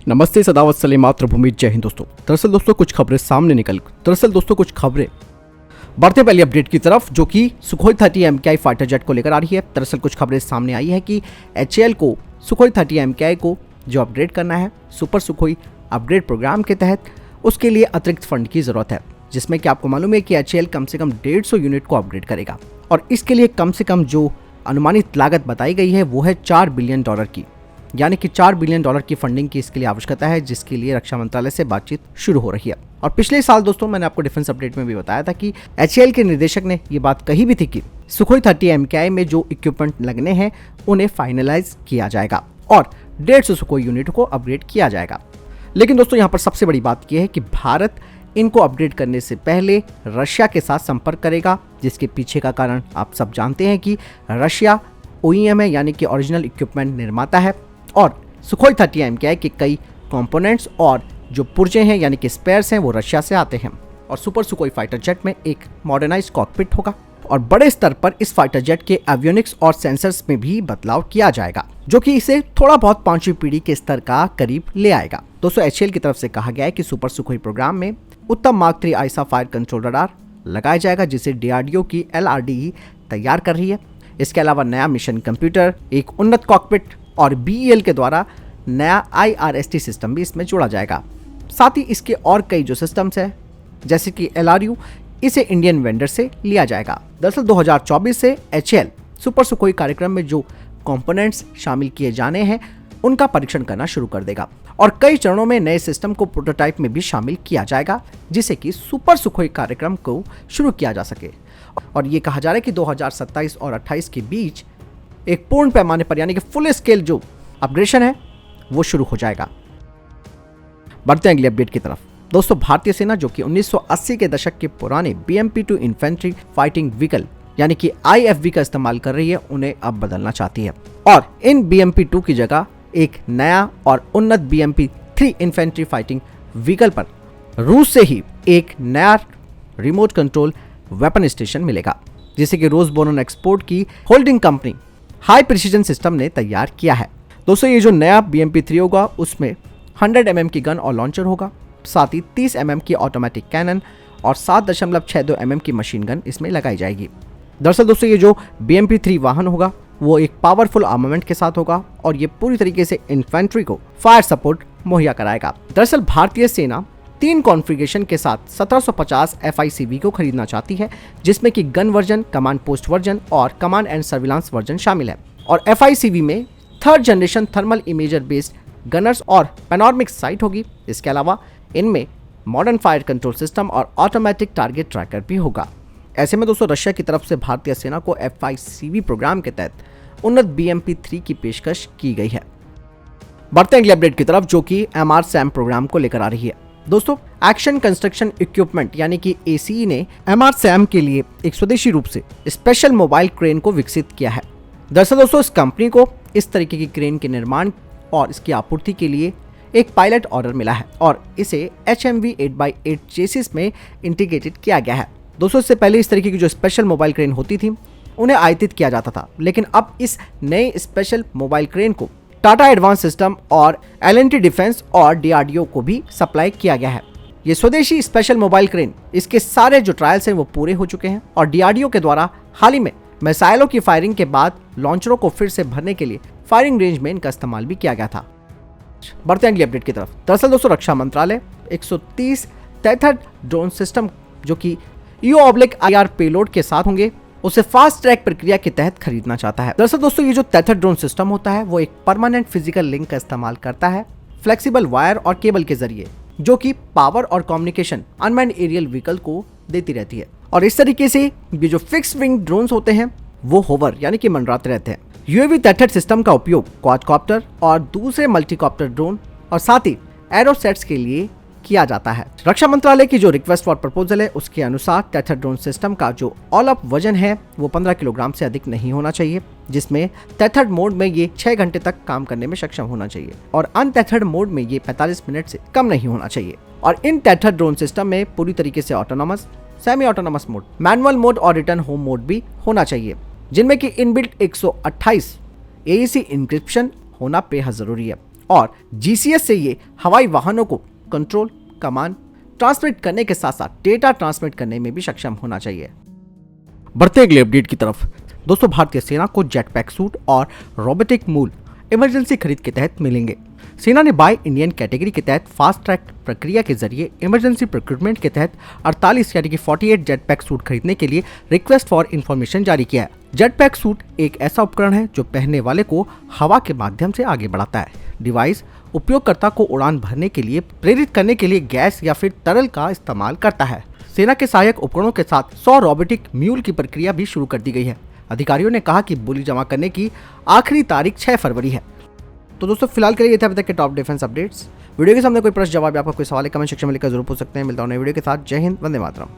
नमस्ते, सदावत सले मातृभूमि, जय हिंद दोस्तों। दरअसल दोस्तों कुछ खबरें बढ़ते पहले अपडेट की तरफ, जो कि सुखोई 30 MKI फाइटर जेट को लेकर आ रही है। दरअसल कुछ खबरें सामने आई है कि HAL को सुखोई 30 MKI को जो अपग्रेड करना है सुपर सुखोई अपग्रेड प्रोग्राम के तहत, उसके लिए अतिरिक्त फंड की जरूरत है, जिसमें कि आपको मालूम है कि HAL कम से कम 150 यूनिट को अपग्रेड करेगा और इसके लिए कम से कम जो अनुमानित लागत बताई गई है वो है $4 बिलियन की, यानी कि $4 बिलियन की फंडिंग की इसके लिए आवश्यकता है, जिसके लिए रक्षा मंत्रालय से बातचीत शुरू हो रही है। और पिछले साल दोस्तों मैंने आपको डिफेंस अपडेट में भी बताया था कि HAL के निर्देशक ने ये बात कही भी थी कि सुखोई 30 MKI में जो इक्विपमेंट लगने हैं उन्हें फाइनलाइज किया जाएगा और 150 सुखोई यूनिट को अपग्रेड किया जाएगा। लेकिन दोस्तों यहाँ पर सबसे बड़ी बात यह है कि भारत इनको अपग्रेड करने से पहले रशिया के साथ संपर्क करेगा, जिसके पीछे का कारण आप सब जानते हैं कि रशिया OEM है, यानी कि ओरिजिनल इक्विपमेंट निर्माता है और सुखोई 30 MKI के कई कंपोनेंट्स और जो पुर्जे हैं यानी कि स्पेयर्स हैं वो रशिया से आते हैं। और सुपर सुखोई फाइटर जेट में एक मॉडर्नाइज्ड कॉकपिट होगा और बड़े स्तर पर इस फाइटर जेट के एवियोनिक्स और सेंसर्स में भी बदलाव किया जाएगा, जो कि इसे थोड़ा बहुत 5वीं पीढ़ी के स्तर का करीब ले आएगा। दोस्तों HAL की तरफ से कहा गया है कि सुपर सुखोई प्रोग्राम में उत्तम मार्क 3 आइसा फायर कंट्रोल रडार लगाया जाएगा, जिसे DRDO की LRDE तैयार कर रही है। इसके अलावा नया मिशन कंप्यूटर, एक उन्नत कॉकपिट और BEL के द्वारा नया IRST सिस्टम भी इसमें जोड़ा जाएगा। साथ ही इसके और कई जो सिस्टम्स हैं जैसे कि LRU, इसे इंडियन वेंडर से लिया जाएगा। दरअसल 2024 से HAL सुपर सुखोई कार्यक्रम में जो कंपोनेंट्स शामिल किए जाने हैं उनका परीक्षण करना शुरू कर देगा और कई चरणों में नए सिस्टम को प्रोटोटाइप में भी शामिल किया जाएगा, जिससे कि सुपर सुखोई कार्यक्रम को शुरू किया जा सके। और ये कहा जा रहा है कि 2027 और 28 के बीच एक पूर्ण पैमाने पर यानी कि फुल स्केल जो अपग्रेडेशन है वो शुरू हो जाएगा। बढ़ते हैं अगले अपडेट की तरफ। दोस्तों भारतीय सेना जो कि 1980 के दशक के पुराने BMP-2 इन्फेंट्री फाइटिंग व्हीकल यानी कि IFV का इस्तेमाल कर रही है, उन्हें अब बदलना चाहती है और इन BMP-2 की जगह एक नया और उन्नत BMP-3 इन्फेंट्री फाइटिंग व्हीकल पर रूस से ही एक नया रिमोट कंट्रोल वेपन स्टेशन मिलेगा, जिसे कि रोसबोरन एक्सपोर्ट की holding company high precision system ने तैयार किया है। दोस्तों ये जो नया BMP-3 होगा उसमें 100 mm की गन और लॉन्चर होगा, साथ ही 30 mm की ऑटोमेटिक कैनन और 7.62 mm की मशीन गन इसमें लगाई जाएगी। दरअसल दोस्तों ये जो BMP-3 वाहन होगा वो एक पावरफुल आर्मामेंट के साथ होगा और ये पूरी तरीके से इन्फेंट्री को फायर सपोर्ट मुहैया कराएगा। दरअसल भारतीय सेना 3 कॉन्फ़िगरेशन के साथ 1750 FICV को खरीदना चाहती है, जिसमें कि gun version, command post version और कमांड एंड सर्विलांस वर्जन शामिल है। और FICV में 3rd generation thermal imager based Gunners और पैनोरमिक साइट होगी। इसके अलावा इनमें मॉडर्न फायर कंट्रोल सिस्टम और ऑटोमेटिक टारगेट ट्रैकर भी होगा। ऐसे में दोस्तों रशिया की तरफ से भारतीय सेना को FICV प्रोग्राम के तहत उन्नत BMP-3 की पेशकश की गई है। बढ़ते हैं अगले अपडेट की तरफ, जो कि MRSAM प्रोग्राम को लेकर आ रही है। दोस्तों एक्शन कंस्ट्रक्शन इक्विपमेंट यानी कि ACE ने MRSAM के लिए एक स्वदेशी रूप से स्पेशल मोबाइल क्रेन को विकसित किया है। दरअसल दोस्तों इस कंपनी को इस तरीके की क्रेन के निर्माण और इसकी आपूर्ति के लिए एक पायलट ऑर्डर मिला है और इसे HMV 8x8 चेसिस में इंटीग्रेटेड किया गया है। दोस्तों इससे पहले इस तरीके की जो स्पेशल मोबाइल क्रेन होती थी उन्हें आयातित किया जाता था, लेकिन अब इस नए स्पेशल मोबाइल क्रेन को टाटा एडवांस सिस्टम और L&T डिफेंस और DRDO को भी सप्लाई किया गया है। ये स्वदेशी स्पेशल मोबाइल क्रेन, इसके सारे जो ट्रायल्स हैं वो पूरे हो चुके हैं और DRDO के द्वारा हाल ही में मिसाइलों की फायरिंग के बाद लॉन्चरों को फिर से भरने के लिए फायरिंग रेंज में इनका इस्तेमाल भी किया गया था। बढ़ते हैं अगली अपडेट की तरफ। दरअसल दोस्तों रक्षा मंत्रालय 130 टेथर्ड ड्रोन सिस्टम जो कि EO/IR पेलोड के साथ होंगे उसे फास्ट ट्रैक प्रक्रिया के तहत खरीदना चाहता है। दरअसल दोस्तों ये जो टेथर्ड ड्रोन सिस्टम होता है वो एक परमानेंट फिजिकल लिंक का इस्तेमाल करता है फ्लेक्सिबल वायर और केबल के जरिए, जो कि पावर और कम्युनिकेशन अनमैन्ड एरियल व्हीकल को देती रहती है। और इस तरीके से ये जो फिक्स विंग ड्रोन्स होते हैं वो होवर यानी कि मंडराते रहते हैं। UAV टेथर्ड सिस्टम का उपयोग क्वाडकॉप्टर और दूसरे मल्टीकॉप्टर ड्रोन और साथ ही एरोसेट्स के लिए किया जाता है। रक्षा मंत्रालय की जो रिक्वेस्ट फॉर प्रपोजल है उसके अनुसार टेथर्ड ड्रोन सिस्टम का जो ऑल अप वजन है वो 15 किलोग्राम से अधिक नहीं होना चाहिए, जिसमें टेथर्ड मोड में ये 6 घंटे तक काम करने में सक्षम होना चाहिए और अनटेथर्ड मोड में ये 45 मिनट से कम नहीं होना चाहिए। और इन टेथर्ड ड्रोन सिस्टम में पूरी तरीके से autonomous, semi autonomous mode, manual mode और रिटर्न होम मोड भी होना चाहिए, जिनमें कि इनबिल्ट 128 AEC इंक्रिप्शन होना बेहद जरूरी है। और GCS से ये हवाई वाहनों को कंट्रोल, कमांड, ट्रांसमिट करने के साथ साथ डेटा ट्रांसमिट करने में भी सक्षम होना चाहिए। बढ़ते अगले अपडेट की तरफ। दोस्तों, भारतीय सेना को जेट पैक सूट और रोबोटिक मूल इमरजेंसी खरीद के तहत मिलेंगे। सेना ने बाय इंडियन कैटेगरी के तहत फास्ट ट्रैक प्रक्रिया के जरिए इमरजेंसी प्रोक्यूरमेंट के तहत 48 यानी कि 48 जेट पैक सूट खरीदने के लिए रिक्वेस्ट फॉर इन्फॉर्मेशन जारी किया है। जेट पैक सूट एक ऐसा उपकरण है जो पहनने वाले को हवा के माध्यम से आगे बढ़ाता है। डिवाइस उपयोगकर्ता को उड़ान भरने के लिए प्रेरित करने के लिए गैस या फिर तरल का इस्तेमाल करता है। सेना के सहायक उपकरणों के साथ 100 रोबोटिक म्यूल की प्रक्रिया भी शुरू कर दी गई है। अधिकारियों ने कहा कि बोली जमा करने की आखिरी तारीख 6 फरवरी है। तो दोस्तों, फिलहाल के लिए ये थे अभी तक के टॉप डिफेंस अपडेट्स। वीडियो के सामने कोई प्रश्न जवाब या आपका कोई सवाल है कमेंट सेक्शन में लिखकर जरूर पूछ सकते हैं। मिलता हूं नए वीडियो के साथ। जय हिंद, वंदे मातरम।